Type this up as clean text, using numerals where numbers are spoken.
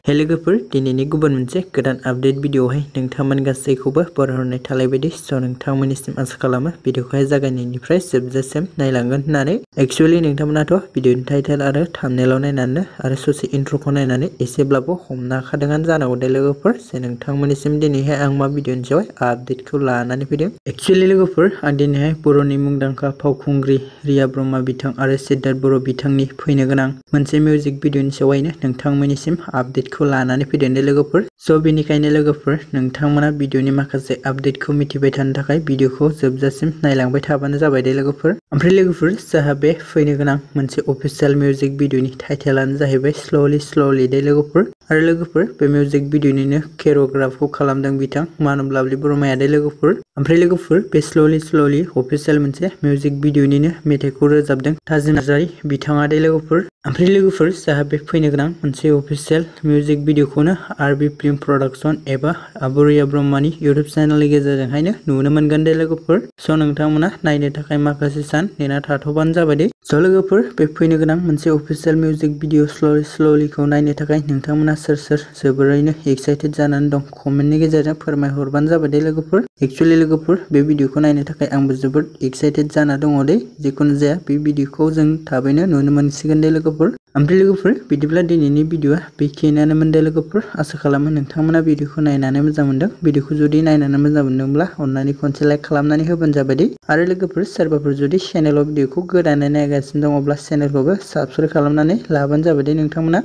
हे लोगोफोर दिनैनि गुबुन मोनसे गोदान आपडेट भिडिअआवहाय नोंथांमोन गासैखौबो बरायहरनाय थालाय बायदि नोंथांमोननिसिम आसा खालामो भिडिअखौहाय जागायनायनिफ्राय जोबजासिम नायलांगोन होननानै एक्चुअली नोंथांमोनाथ' भिडिअनि टाइटेल आरो थाम्बनेलाव नायनानै आरो ससे इन्ट्र'खौ नायनानै एसेब्लाबो हमनो हाखादोंआनो जानांगौ दे लोगोफोर नोंथांमोननिसिम दिनैहाय आं मा भिडिअनि सायावहाय आपडेटखौ लानानै फैदों। एक्चुअली लोगोफोर आं दिनैहाय बर'नि मुंदांखा फावखुंग्रि रिया ब्रह्मा बिथां आरो सिद्धार्थ बर' बिथांनि फैनो गोनां मोनसे मिउजिक भिडिअनि सायावहायनो नोंथांमोननिसिम आपडेटखौ लानानै फैदों दे लोगोफोर। बेनिखायनो लोगोफोर नोंथांमोना भिडिअनि माखासे आपडेटखौ मिथिबाय थानो थाखाय भिडिअखौ जोबजासिम नायलांबाय थाबानो जाबाय दे लोगोफोर। ओमफ्राय लोगोफोर जोंहा बे फैनो गोनां मोनसे अफिशियेल मिउजिक भिडिअनि टाइटेलानो जाहैबाय स्ल'लि दे लोगोफोर। आरो लोगोफोर बे मिउजिक भिडिअनिनो केर'ग्राफखौ खालामदों बिथां मानब लाभलि बरमाया दे लोगोफोर। ओमफ्राय लोगोफोर बे स्ल'लि अफिशियेल मोनसे मिउजिक भिडिअनिनो मेथाइखौ रोजाबदों थाजिम नार्जारी बिथाङा दे लोगोफोर। ओमफ्राय लोगोफोर जोंहा बे फैनो गोनां मोनसे अफिशियेल मिउजिक भिडिअखौनो आरबि फिल्म प्रडाक्शन एबा आब' रिया ब्रह्मानि इउटुब चेनेलनि गेजेरजोंहायनो नुनो मोनगोन दे लोगोफोर। नोंथांमोना नायनो थाखाय माखासे सान नेना थाथ'बानो जाबाय दे। लोगोफोर बे फैनो गोनां मोनसे अफिशियेल मिउजिक भिडिअ स्ल'लिखौ नायनो थाखाय नोंथांमोना सोर जोबोरैनो एक्साइटेड जानानै दं कमेन्टनि गेजेरजों फोरमायहरबानो जाबाय दे लोगोफोर। एक्चुअली लोगोफोर बे भिडिअखौ नायनो थाखाय आंबो जोबोद एक्साइटेड जाना दङ दे। जिखुनु जाया बे भिडिअखौ जों थाबैनो नुनो मोनसिगोन दे लोगोफोर। ओमफ्राय लोगोफोर बिदिब्ला दिनैनि भिडिअआ बेखिनियानोमोन दे लोगोफोर। आसा खालामो नोंथांमोना भिडिअखौ नायनानै मोजां मोनदों। भिडिअखौ जुदि नायनानै मोजां मोनदोंब्ला अननानै खनसे लाइक खालामनानै होबानो जाबाय दे। आरो लोगोफोर सोरबाफोर जुदि चेनेलाव भिडिअखौ गोदानै नायगासिनो दङब्ला चेनेलखौबो साबस्क्राइब खालामनानै लाबानो जाबाय दे नोंथांमोना।